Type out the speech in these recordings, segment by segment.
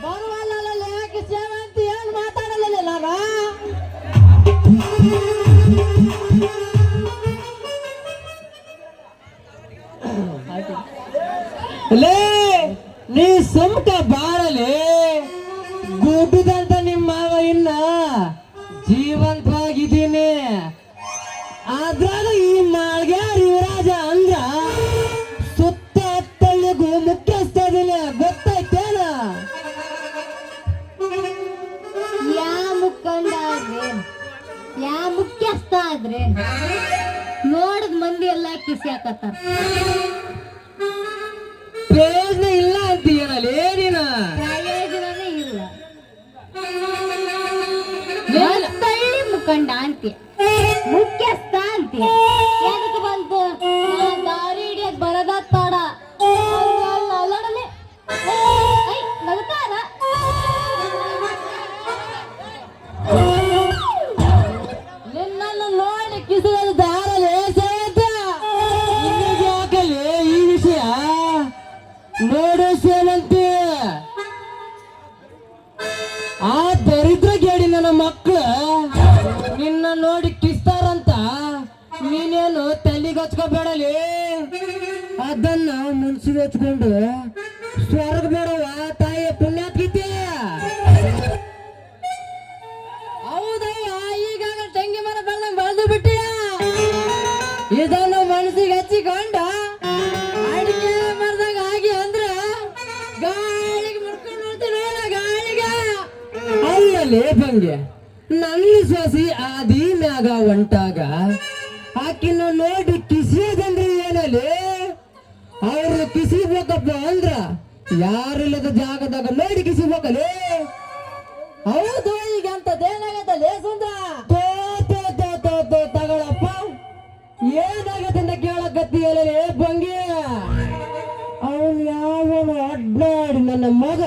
ಬರುವಲ್ಲ ಯಾಕೆ ಸೇವಂತಿ ಏನು ಮಾತಾಡಲಿಲ್ಲ ನಾನು ಲೇ ನೀ ಸುಮ್ಕ ಬಾರಲೇ ಗುಡ್ಡದಂತ ನಿಮ್ಮ ಮಾವ ಇನ್ನ ಜೀವಂತವಾಗಿದ್ದೀನಿ ಅದ್ರಾಗ ಈ ಮಾಳ್ಗ್ಯಾರ ಯುವರಾಜ ಅಂದ್ರ ಸುತ್ತ ಹತ್ತಳ್ಳಿಗೂ ಮುಖ್ಯಸ್ಥದಿಲ್ಲ ಗೊತ್ತಾಯ್ತೇನ ಯಾ ಮುಖ್ಯಸ್ಥ ಆದ್ರೆ ನೋಡದ್ ಮಂದಿ ಎಲ್ಲ ಕಿಸಿ ಹಾಕತ್ತಾರ ಪ್ರಯೋಜನ ಇಲ್ಲ ಅಂತೀಯನಲ್ಲ ಏನಿನ ಪ್ರಯೋಜನನೇ ಇಲ್ಲ ತಳ್ಳಿ ಮುಖಂಡ ಅಂತೀಯ ಮುಖ್ಯಸ್ಥ ಅಂತೀಯ ಎದಕ್ಕೆ ಬಂತು ದಾರಿ ಹಿಡಿಯಕ್ ಬರದ ತಡ ಅಲ್ಲಡಲೆ ನಗುತ್ತಾರ ನಿನ್ನನ್ನು ನೋಡಿ ಕಿಸಿದ ದಾರಲೇ ಯಾಕಲೇ ಈ ವಿಷಯ ನೋಡು ಸೇವಂತಿ ಆ ದರಿದ್ರ ಗೇಡಿ ನನ್ನ ಮಕ್ಕಳು ನಿನ್ನ ನೋಡಿ ಕಿಸ್ತಾರಂತ ನೀನೇನು ತಲೆಗೆ ಹಚ್ಕೋಬೇಡಲಿ ಅದನ್ನ ಮುನ್ಸಿಗೆ ಹಚ್ಕೊಂಡು ಸ್ವರ್ಗ ಬೇಡವ ತಾಯಿಯ ಪುಣ್ಯಾತ್ಗಿತಿ ಹೌದಯ್ಯ ಈಗಾಗ ತೆಂಗಿ ಮರ ಬೆಳೆದಂಗ ಬೆಳೆದು ಬಿಟ್ಟಿಯ ಇದನ್ನು ಮನಸ್ಸಿಗೆ ಹಚ್ಚಿಕೊಂಡು ಅಡಿಕೆ ಮರದಾಗ ಆಗಿ ಅಂದ್ರ ಗಾಳಿಗೆ ಮುರ್ಕೊಂಡು ನೋಡ್ತೀನಿ ಗಾಳಿಗೆ ಅಲ್ಲೇ ಬಂಗೆ ನನ್ನ ಸೊಸಿ ಆದಿ ಮ್ಯಾಗ ಹೊಂಟಾಗ ಆಕಿನ ನೋಡಿ ಕಿಸಿಯದಂದ್ರೆ ಏನಲ್ಲಿ ಅವ್ರು ಕಿಸಿಬೇಕಪ್ಪ ಅಂದ್ರ ಯಾರಿಲ್ಲದ ಜಾಗದಾಗ ನೋಡಿ ಕಿಸಿಬೇಕಲ್ಲೇ ಹೌದು ಈಗ ಅಂತದೇನಾಗತ್ತಲ್ಲೇ ಸುಂದ್ರ ತಗೊಳಪ್ಪ ಏನಾಗತ್ತೆ ಅಂತ ಕೇಳಕತ್ತೀಯಲ್ಲೇ ಬಂಗಿ ಅವನು ಯಾವನು ಅಡ್ಡಾಡಿ ನನ್ನ ಮಗ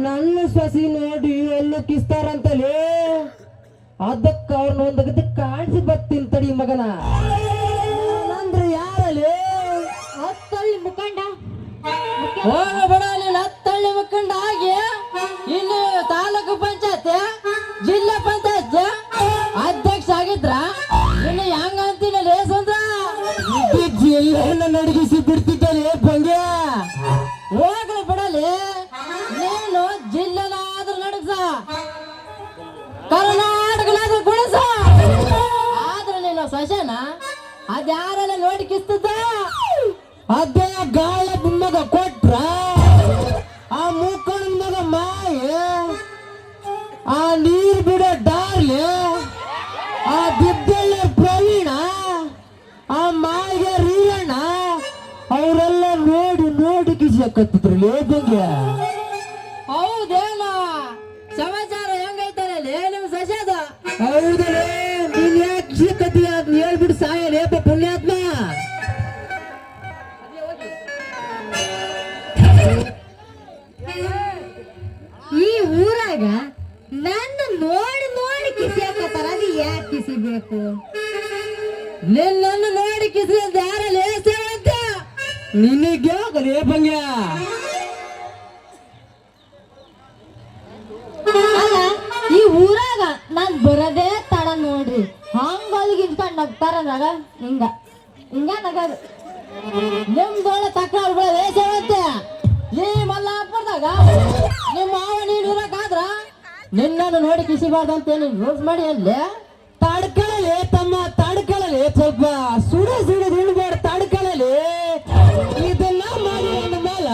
ನನ್ನ ಸಸಿ ನೋಡಿ ಎಲ್ಲೂ ಕಿಸ್ತಾರಂತಲೇ ಅದಕ್ಕ ಅವ್ರನ್ನ ಒಂದು ಕಾಣಿಸಿ ಬರ್ತೀನಿ ತಡಿ ಮಗನ ಅಂದ್ರೆ ಯಾರಲ್ಲಿ ಹತ್ತಳ್ಳಿ ಮುಖಂಡ ಹೋಗಬೇಡ ನೀನು ಹತ್ತಳ್ಳಿ ಮುಖಂಡ ಆಗಿ ಇನ್ನು ತಾಲೂಕು ಪಂಚಾಯತ್ ಜಿಲ್ಲಾ ಪಂಚಾಯತ್ ಅಧ್ಯಕ್ಷ ಆಗಿದ್ರ ಇನ್ನು ಹೆಂಗ ಅಂತೀನಲ್ಲೇ ಸ್ವಂತ ಜಿಲ್ಲೆಯನ್ನು ನಡಗಿಸಿ ಬಿಡ್ತಿದ್ದಲೇ ಬಂಗೆ ಹೋಗ್ಲಿ ಬಿಡಲಿ ನೀನು ಜಿಲ್ಲೆನಾದ್ರೂ ನಡಗ್ಸ ಕರ್ನಾಟಕನಾದ್ರೂ ಗುಣಸ ಆದ್ರೆ ನೀನು ಸೊಸೆನ ಅದ್ಯಾರೆಲ್ಲ ನೋಡಿ ಕಿಸ್ತದ ಅದೇ ಗಾಳ ಮಗ ಕೊಟ್ರ ಆ ಮೂಕಣ ಮಗ ಮಾಯ ಆ ನೀರು ಬಿಡೋ ಡಾರ್ಲಿ ಆ ಬಿದ್ದಳ್ಳ ಪ್ರವೀಣ ಆ ಮಾಯಿಗೆ ರೀರಣ್ಣ ಅವರೆಲ್ಲ ನೋಡಿ ನೋಡಿ ಕಿಸಿ ಹಾಕತ್ತಿದ್ರು ಬಗ್ಗೆ ಹೌದೇನ ಸಮಾಚಾರ ಹೆಂಗೈತಾರಲ್ಲೇ ನಿಮ್ ಸಸ್ಯದ ಹೌದಲೇ ನೀನ್ ಯಾಕೆ ಸಿಕ್ಕತಿ ಅದ್ ಹೇಳ್ಬಿಟ್ಟು ಸಾಯಲೇಪ ಪುಣ್ಯಾತ್ಮ ಈ ಊರಾಗ ನನ್ನ ನೋಡಿ ನೋಡಿ ಕಿಸಿ ಹಾಕತ್ತಾರ ಅದು ಯಾಕೆ ಕಿಸಿಬೇಕು ನಿನ್ನನ್ನು ನೋಡಿ ಕಿಸಿದ ಯಾರಲ್ಲೇ ಸೇವಂತ ನಿನಗೆ ಯಾಕಲೇ ಭಂಗ್ಯ ಅಲ್ಲ ಈ ಊರಾಗ ನಾನ್ ಬರದೇ ತಡ ನೋಡ್ರಿ ಹಂಗ ಇಟ್ಕೊಂಡ್ ನಗ್ತಾರದಾಗ ಹಿಂಗ ಹಿಂಗ ನಗದು ನಿಮ್ದೊಳ್ಳೆ ತಕ್ರಾರು ಬೆಳೆ ಸೇವಂತೆ ಈ ಮಲ್ಲಾಪುರದಾಗ ನಿಮ್ಮ ಮಾವ ನೀನು ಇರಕಾದ್ರ ನಿನ್ನನ್ನು ನೋಡಿ ಕಿಸಿಬಾರ್ದಂತ ನೀನು ರೂಲ್ಸ್ ಮಾಡಿ ಅಲ್ಲೇ ತಡ್ಕೊಳ್ಳಲಿ ತಮ್ಮ ತಡ್ಕೊಳ್ಳಲಿ ಸ್ವಲ್ಪ ಸುಡಿದು ಇಳ್ಬೇಡ ತಡ್ಕೊಳ್ಳಲಿ ಇದನ್ನ ಮಾಡಿ ಅಂದ ಮೇಲ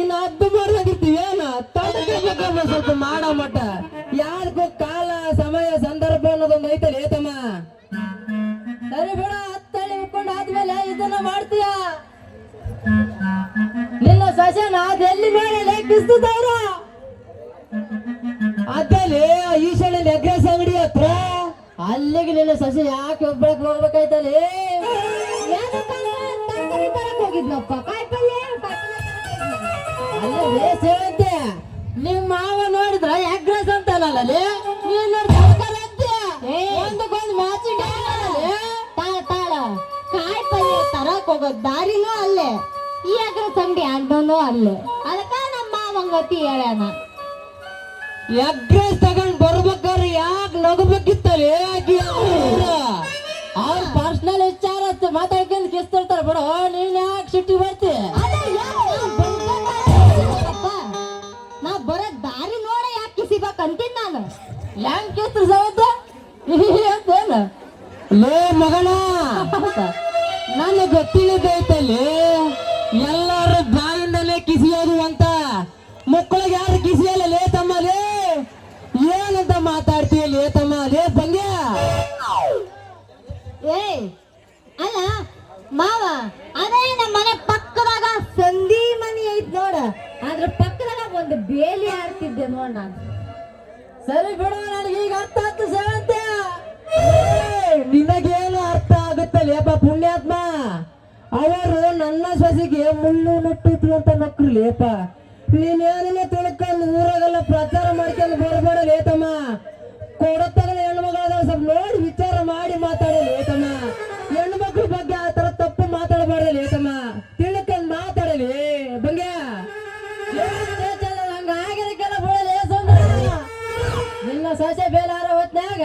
ಇನ್ನು ಹದ್ದು ಬರ್ದಾಗಿರ್ತೀವಿ ಏನ ತಡ್ಕೋಬೇಕಮ್ಮ ಸ್ವಲ್ಪ ಮಾಡೋ ಮಟ್ಟ ಯಾರಿಗೂ ಕಾಲ ಸಮಯ ಸಂದರ್ಭ ಅನ್ನೋದೊಂದು ಐತಲ್ಲ ತಮ್ಮ ಸರಿ ಬೇಡ ಹತ್ತಳ್ಳಿ ಉಟ್ಕೊಂಡು ಆದ್ಮೇಲೆ ಇದನ್ನ ಮಾಡ್ತೀಯ ನಿನ್ನ ಸಸ್ಯನ ಅದೆಲ್ಲಿ ಮೇಲೆ ಕಿಸ್ತದವ್ರು ಅದಲ್ಲಿ ಈಶಾನ್ಯ ನೆಗ್ರೆಸ್ ಅಂಗಡಿ ಹತ್ರ ಅಲ್ಲಿಗೆ ನಿನ್ನ ಸಸಿ ಯಾಕೆ ಒಬ್ಬಳಕ್ ಹೋಗ್ಬೇಕಾಯ್ತಲ್ಲಿ ಹೋಗಿದ್ನಪ್ಪ ಕಾಯಿ ಪಲ್ಯ ಅಲ್ಲೇ ಸೇವಂತೆ ನಿಮ್ಮ ಮಾವ ನೋಡಿದ್ರ ಎಗ್ರೆಸ್ ಅಂತಲ್ಲ ನೀನ್ ತರಕಾರಿ ಅಂತೆ ಒಂದಕ್ಕೊಂದು ಮ್ಯಾಚಿಂಗ್ ತಾಳ ತಾಳ ಕಾಯಿ ಪಲ್ಯ ತರಕ್ ಹೋಗೋದ್ ದಾರಿನೂ ಅಲ್ಲೇ ಈ ಅಗ್ರ ಸಂಡಿ ಅಣ್ಣನೂ ಅಲ್ಲೇ ಅದಕ್ಕ ನಮ್ಮ ಮಾವಂಗತಿ ಹೇಳ್ಯಾನ ಎಗ್ರೆಸ್ ತಗೊಂಡ್ ಬರ್ಬೇಕಾದ್ರೆ ಯಾಕೆ ನಗಬೇಕಿತ್ತಲ್ಲ ಅವ್ರ ಪರ್ಸನಲ್ ವಿಚಾರ ಮಾತಾಡ್ಕೊಂಡು ಕಿಸ್ತಿರ್ತಾರ ಬಿಡು ನೀನ್ ಯಾಕೆ ಸಿಟ್ಟಿ ಬರ್ತಿ ನಾ ಬರೋ ದಾರಿ ನೋಡ ಯಾಕೆ ಕಿಸಿಬೇಕಂತೀನಿ ನಾನು ಹೆಂಗ್ ಕಿಸ್ತ್ರ ಸವತ್ತ ಅಂತೇನ ಲೇ ಮಗನ ನನಗೆ ಗೊತ್ತಿಲ್ಲದೈತಲ್ಲಿ ಎಲ್ಲಾರು ಬಾಯಿಂದಲೇ ಕಿಸಿಯೋದು ಅಂತ ಮಕ್ಕಳಿಗೆ ಯಾರು ಕಿಸಿಯಲ್ಲ ಲೇ ತಮ್ಮ ಲೇ ಏನಂತ ಮಾತಾಡ್ತೀಯ ಲೇ ತಮ್ಮ ಲೇ ಬಂಗ್ಯ ಏ ಅಲ್ಲ ಮಾವ ಅದೇ ನಮ್ಮ ಮನೆ ಪಕ್ಕದಾಗ ಸಂಧಿ ಮನಿ ಐತ್ ನೋಡ ಅದ್ರ ಪಕ್ಕದಾಗ ಒಂದು ಬೇಲಿ ಆಡ್ತಿದ್ದೆ ನೋಡ್ ನಾನು ಸರಿ ಬಿಡು ನನಗೆ ಈಗ ಅರ್ಥ ಆಯ್ತು ಸೇವಂತೆ ನಿನಗೇನು ಅರ್ಥ ಆಗುತ್ತಲ್ಲೇಪ ಪುಣ್ಯಾತ್ಮ ಅವರು ನನ್ನ ಸೊಸೆಗೆ ಮುಳ್ಳು ನಟ್ಟಿದ್ರು ಅಂತ ನಕ್ರು ಲೇಪ ನೀನೇನ ತಿಳ್ಕೊಂಡು ಊರಾಗೆಲ್ಲ ಪ್ರಚಾರ ಮಾಡ್ಕೊಂಡು ಬರಬೇಡ ಲೇತಮ್ಮ ಕೊಡತಗದ ಹೆಣ್ಮಗಳ ಸ್ವಲ್ಪ ನೋಡಿ ವಿಚಾರ ಮಾಡಿ ಮಾತಾಡಲಿ ಲೇತಮ್ಮ ಹೆಣ್ಮಕ್ಳ ಬಗ್ಗೆ ಆ ತರ ತಪ್ಪು ಮಾತಾಡಬಾರ್ದು ಲೇತಮ್ಮ ತಿಳ್ಕೊಂಡು ಮಾತಾಡಲಿ ಬಂಗ್ಯ ಹಂಗಾಗಿರಕ್ಕೆಲ್ಲ ಬಿಡಲಿ ನಿನ್ನ ಸೊಸೆ ಬೇಲಾರ ಹೊತ್ನ್ಯಾಗ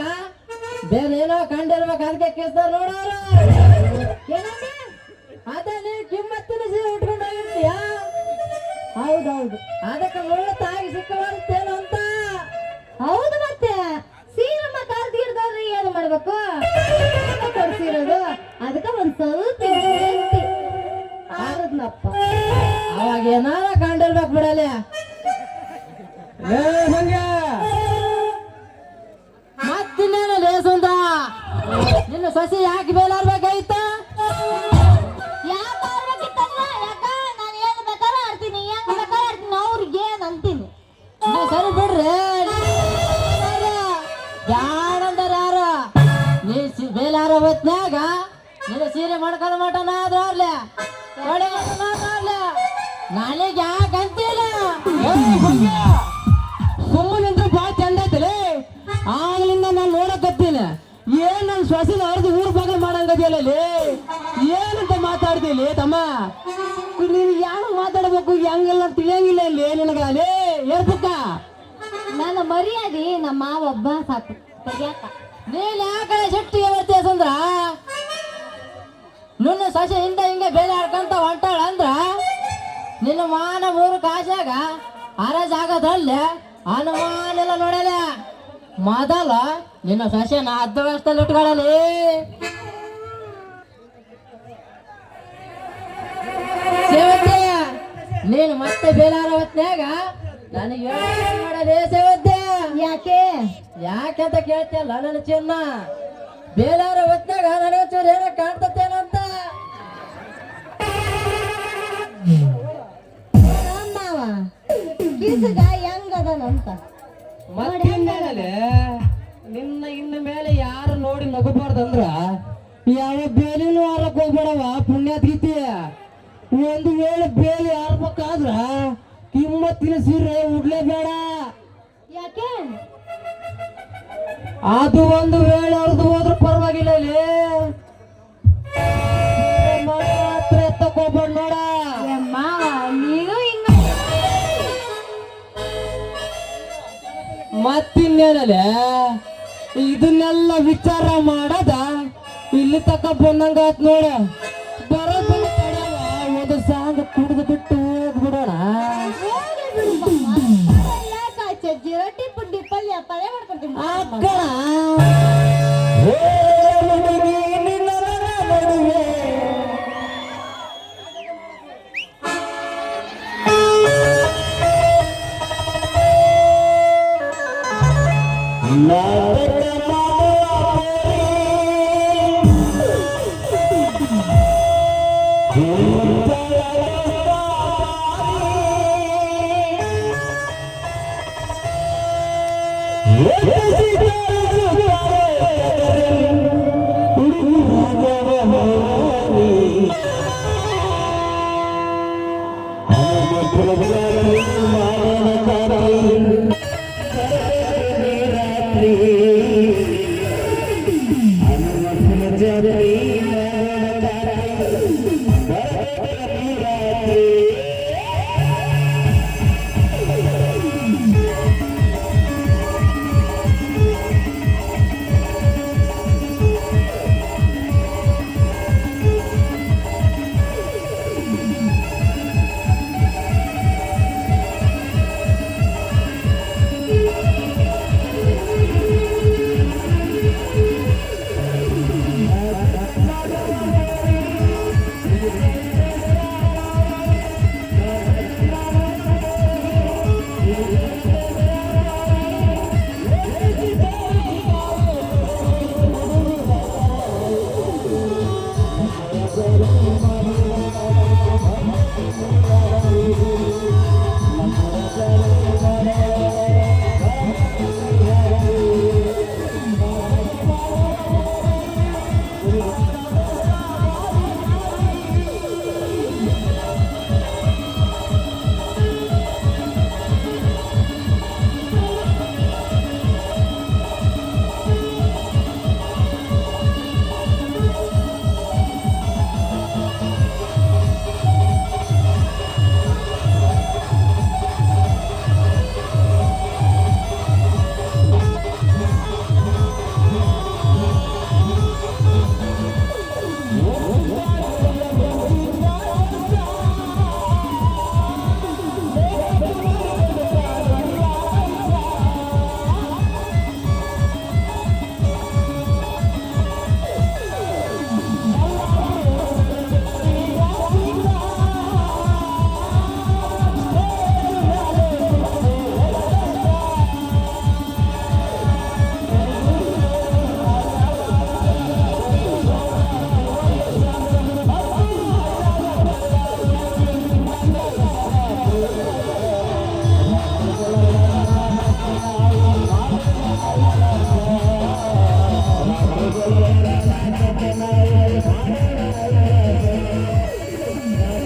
ಬೇರೆ ಏನೋ ಕಂಡಿರ್ಬೇಕು ಅದಕ್ಕೆ ಕೇಸ್ತಾರ ನೋಡೋರು ಅದೇ ನೀ ಕಿಮ್ಮತ್ತಿನ ಸೀರೆ ಉಟ್ಕೊಂಡು ಹೋಗಿರ್ತೀಯ ಹೌದೌದು ಅದಕ್ಕೆ ಮುಳ್ಳು ತಾಗಿ ಸಿಕ್ಕಬಾರುತ್ತೇನು ಅಂತ ಹೌದು ಮತ್ತೆ ಸೀರೆ ಮಾತಾಡ್ತಿರ್ದವ್ರಿ ಏನು ಮಾಡ್ಬೇಕು ಕೊಡ್ಸಿರೋದು ಅದಕ್ಕೆ ಒಂದ್ ಸ್ವಲ್ಪ ಆರದ್ನಪ್ಪ ಅವಾಗ ಏನಾರ ಕಂಡಿರ್ಬೇಕು ಬಿಡಲಿ ಮತ್ತಿನ್ನೇನು ಲೇಸುಂದ ನಿನ್ನ ಸಸಿ ಯಾಕೆ ಬೇಲಾರ್ಬೇಕಾಯ್ತ ಯಾಕ ನಾನು ಏನು ಬೇಕಾರ ಆಡ್ತೀನಿ ಹೆಂಗ್ ಬೇಕಾರ ಆಡ್ತೀನಿ ಅವ್ರಿಗೆ ಏನ್ ಅಂತೀನಿ ಸರಿ ಬಿಡ್ರಿ ಯಾರಂದಾರ ಯಾರ ನೀ ಬೇಲಾರ ಹೊತ್ನ್ಯಾಗ ನಿನ್ನ ಸೀರೆ ಮಾಡ್ಕೊಂಡು ಮಟನ ಆದ್ರವ್ಲೆ ಒಳ್ಳೆ ಮಟನ ಆದ್ರವ್ಲೆ ನನಗೆ ಯಾಕೆ ಅಂತಿಲ್ಲ ಸುಮ್ಮನಿಂದ್ರೆ ಭಾಳ ಚಂದ ಐತಲೇ ಆಗ್ಲಿಂದ ನಾನು ನೋಡಕತ್ತೀನಿ ಏನ್ ನನ್ನ ಶ್ವಾಸದ ಅರ್ಧ ಊರ್ ಬಗ್ಗೆ ಮಾಡಂಗದಿಯಲ್ಲ ಏನಂತ ಮಾತಾಡ್ತೀಲಿ ತಮ್ಮ ನೀನು ಯಾವ ಮಾತಾಡ್ಬೇಕು ಹೆಂಗೆಲ್ಲ ತಿಳಿಯಂಗಿಲ್ಲ ಇಲ್ಲಿ ನಿನಗಲೇ ಏರ್ಪಕ್ಕ ನನ್ನ ಮರ್ಯಾದೆ ನಮ್ಮ ಮಾವ ಒಬ್ಬ ಸಾಕು ತೆಗಿಯಾಕ ನೀನ್ ಯಾಕಡೆ ಸಿಟ್ಟಿಗೆ ಬರ್ತೀಯ ಸಂದ್ರ ನಿನ್ನ ಸೊಸೆ ಹಿಂದೆ ಹಿಂಗೆ ಬೇರೆ ಆಡ್ಕೊಂತ ಹೊಂಟಾಳ ಅಂದ್ರ ನಿನ್ನ ಮಾನ ಮೂರು ಕಾಸಾಗ ಹರಾಜ್ ಆಗದ್ರಲ್ಲಿ ಅನುಮಾನ ಎಲ್ಲ ನೋಡಲ್ಲ ಮೊದಲ ನಿನ್ನ ಸೊಸೆನ 10 ವರ್ಷದಲ್ಲಿ ಇಟ್ಕೊಳ್ಳಲಿ ಸೇವತೆ ನೀನು ಮತ್ತೆ ಬೇಲಾರ ಹೊತ್ನ್ಯಾಗ ನನಗೆ ಮಾಡಲೇ ಸೇವತೆ ಯಾಕೆ ಯಾಕೆಂತ ಕೇಳ್ತಿಯಲ್ಲ ನನ್ನ ಚಿನ್ನ ಬೇಲಾರ ಹೊತ್ನ್ಯಾಗ ನನಗೆ ಚೂರು ಏನೋ ಕಾಣ್ತತ್ತೇನಂತ ಮಾವ ಬೀಸಗ ಹೆಂಗದನಂತ ಮತ್ತೇನಾಗಲೇ ನಿನ್ನ ಇನ್ನ ಮೇಲೆ ಯಾರು ನೋಡಿ ನಗಬಾರ್ದಂದ್ರ ಯಾವ ಬೇಲಿನೂ ಆರಕ್ ಹೋಗ್ಬೇಡವ ಪುಣ್ಯಾತ್ಗೀತಿ ಒಂದು ವೇಳೆ ಬೇಲಿ ಆರ್ಬೇಕಾದ್ರ ಕಿಮ್ಮತ್ತಿನ ಸೀರೆ ಉಡ್ಲೇಬೇಡ ಯಾಕೆ ಅದು ಒಂದು ವೇಳೆ ಅರ್ದು ಹೋದ್ರೂ ಪರವಾಗಿಲ್ಲ ಇಲ್ಲಿ ಮಾತ್ರ ಎತ್ತಕೋಗ್ಬೇಡ ನೋಡ ಮಾವ ನೀನು ಹಿಂಗ ಮತ್ತಿನ್ನೇನಲ್ಲೇ ಇದನ್ನೆಲ್ಲ ವಿಚಾರ ಮಾಡದ ಇಲ್ಲಿ ತಕ ಬಂದಂಗಾತ್ ನೋಡ ಬರೋದು ಒಂದು ಸಾಂಗ್ ಕುಡಿದು ಬಿಟ್ಟು ಹೋಗ್ಬಿಡೋಣ ಚಜ್ಜಿ ರೊಟ್ಟಿ ಪುಡ್ಡಿ ಪಲ್ಯ ಪಲ್ಯ ಮಾಡ್ಕೊತೀನಿ ಅಕ್ಕಣ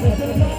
ಬೇಕು